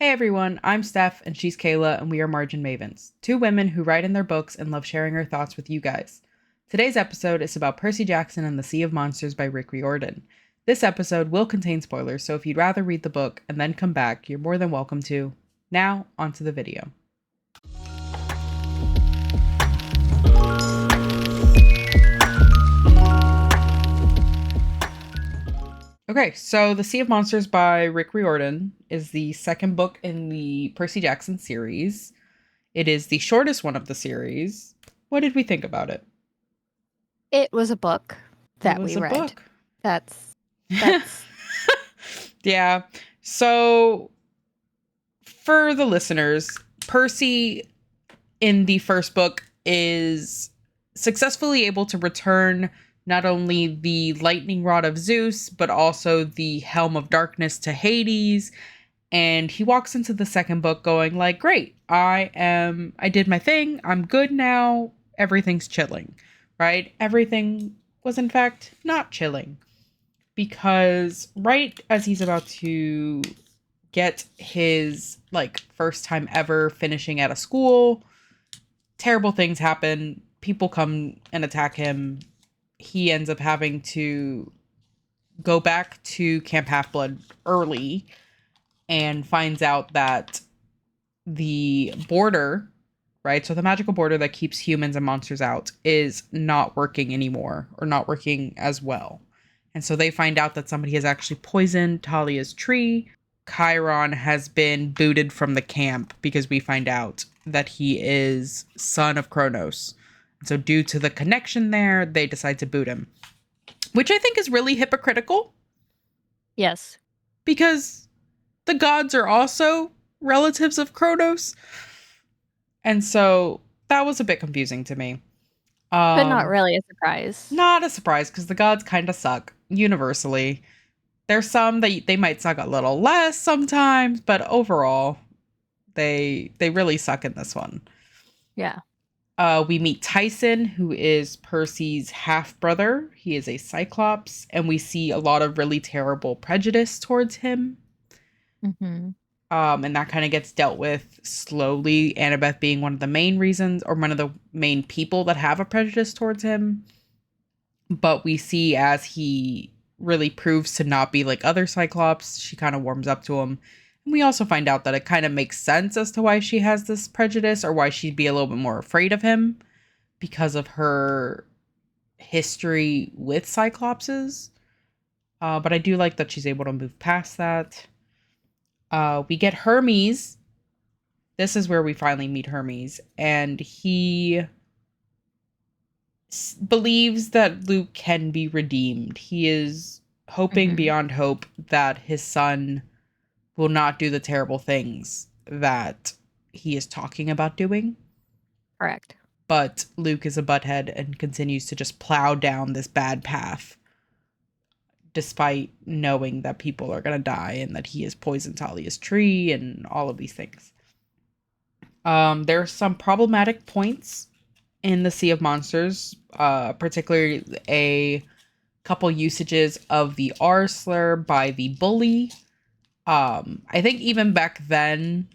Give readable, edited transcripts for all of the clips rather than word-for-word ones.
Hey everyone, I'm Steph and she's Kayla and we are Margin Mavens, two women who write in their books and love sharing our thoughts with you guys. Today's episode is about Percy Jackson and the Sea of Monsters by Rick Riordan. This episode will contain spoilers, so if you'd rather read the book and then come back, you're more than welcome to. Now, onto the video. Okay, so The Sea of Monsters by Rick Riordan is the second book in the Percy Jackson series. It is the shortest one of the series. What did we think about it? It was a book that It was we a read. book. That's Yeah. So for the listeners, Percy in the first book is successfully able to return not only the lightning rod of Zeus, but also the helm of darkness to Hades. And he walks into the second book going like, great, I did my thing. I'm good now. Everything's chilling, right? Everything was in fact not chilling, because right as he's about to get his first time ever finishing at a school, terrible things happen. People come and attack him. He ends up having to go back to Camp Half-Blood early and finds out that the border, right? So the magical border that keeps humans and monsters out is not working anymore, or not working as well. And so they find out that somebody has actually poisoned Talia's tree. Chiron has been booted from the camp because we find out that he is son of Kronos. So due to the connection there, they decide to boot him, which I think is really hypocritical. Yes. Because the gods are also relatives of Kronos. And so that was a bit confusing to me. But not really a surprise. Not a surprise, because the gods kind of suck universally. There's some that they might suck a little less sometimes, but overall, they really suck in this one. Yeah. We meet Tyson, who is Percy's half-brother. He is a Cyclops, and we see a lot of really terrible prejudice towards him. Mm-hmm. And that kind of gets dealt with slowly, Annabeth being one of the main reasons, or one of the main people that have a prejudice towards him. But we see as he really proves to not be like other Cyclops, she kind of warms up to him. And we also find out that it kind of makes sense as to why she has this prejudice, or why she'd be a little bit more afraid of him, because of her history with Cyclopses. But I do like that she's able to move past that. We get Hermes. This is where we finally meet Hermes, and he believes that Luke can be redeemed. He is hoping beyond hope that his son will not do the terrible things that he is talking about doing. Correct. But Luke is a butthead and continues to just plow down this bad path, despite knowing that people are going to die and that he has poisoned Talia's tree and all of these things. There are some problematic points in the Sea of Monsters, particularly a couple usages of the R slur by the bully. I think even back then,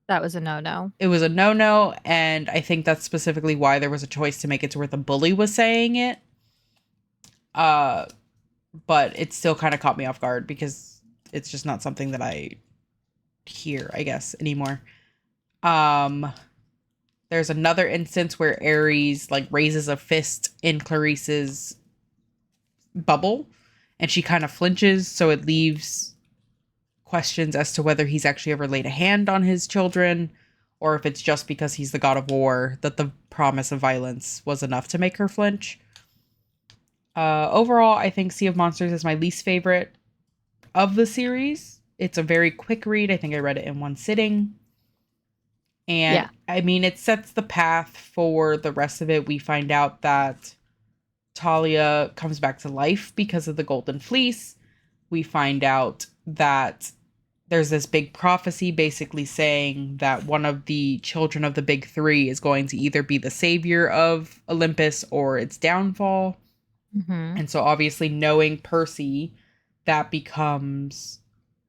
that was a no-no. It was a no-no, and I think that's specifically why there was a choice to make it to where the bully was saying it. But it still kind of caught me off guard, because it's just not something that I hear, I guess, anymore. There's another instance where Ares raises a fist in Clarice's bubble, and she kind of flinches, so it leaves questions as to whether he's actually ever laid a hand on his children, or if it's just because he's the god of war that the promise of violence was enough to make her flinch. Overall, I think Sea of Monsters is my least favorite of the series. It's a very quick read. I think I read it in one sitting. And yeah. I mean, it sets the path for the rest of it. We find out that Talia comes back to life because of the Golden Fleece. We find out that there's this big prophecy basically saying that one of the children of the big three is going to either be the savior of Olympus or its downfall. And so obviously knowing Percy, that becomes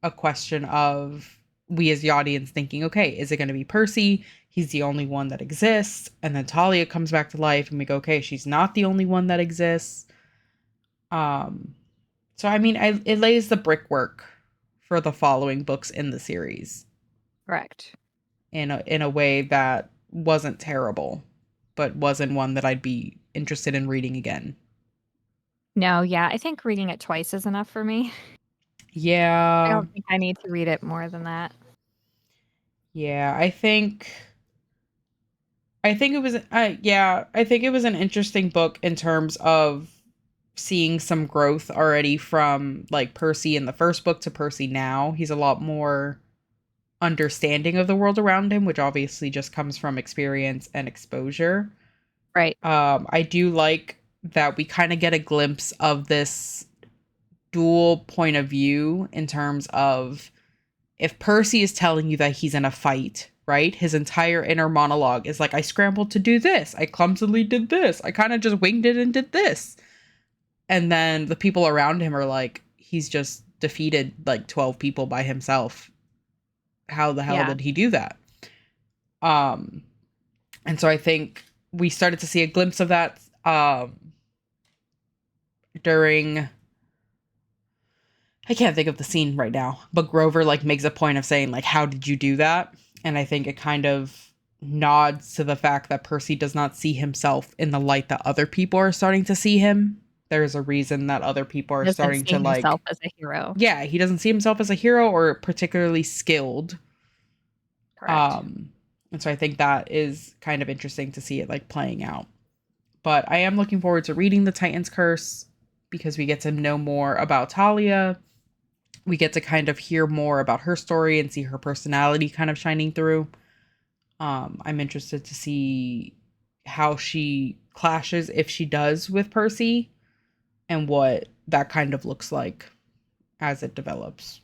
a question of we as the audience thinking, okay, is it going to be Percy? He's the only one that exists. And then Talia comes back to life and we go, okay, she's not the only one that exists. Um, so I mean, it lays the brickwork for the following books in the series Correct. in a way that wasn't terrible, but wasn't one that I'd be interested in reading again. No, yeah, I think reading it twice is enough for me. I Yeah. don't think I need to read it more than that. Yeah, I think it was I think it was an interesting book in terms of seeing some growth already from like Percy in the first book to Percy now. He's a lot more understanding of the world around him, which obviously just comes from experience and exposure. Right. I do like that we kind of get a glimpse of this dual point of view in terms of if Percy is telling you that he's in a fight, right? His entire inner monologue is like, I scrambled to do this. I clumsily did this. I kind of just winged it and did this. And then the people around him are like, he's just defeated like 12 people by himself. How the hell Yeah. did he do that? Um, and so I think we started to see a glimpse of that during I can't think of the scene right now, but Grover like makes a point of saying like, how did you do that? And I think it kind of nods to the fact that Percy does not see himself in the light that other people are starting to see him. There's a reason that other people He are doesn't starting see to like, himself as a hero. yeah, he doesn't see himself as a hero or particularly skilled. Correct. Um, and so I think that is kind of interesting to see it like playing out. But I am looking forward to reading The Titan's Curse because we get to know more about Talia. We get to kind of hear more about her story and see her personality kind of shining through. I'm interested to see how she clashes, if she does, with Percy and what that kind of looks like as it develops.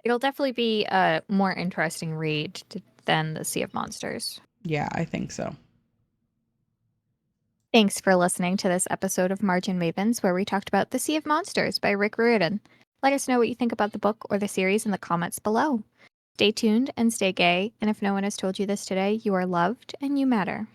It'll definitely be a more interesting read than The Sea of Monsters. Yeah, I think so. Thanks for listening to this episode of Margin Mavens, where we talked about The Sea of Monsters by Rick Riordan. Let us know what you think about the book or the series in the comments below. Stay tuned and stay gay, and if no one has told you this today, you are loved and you matter.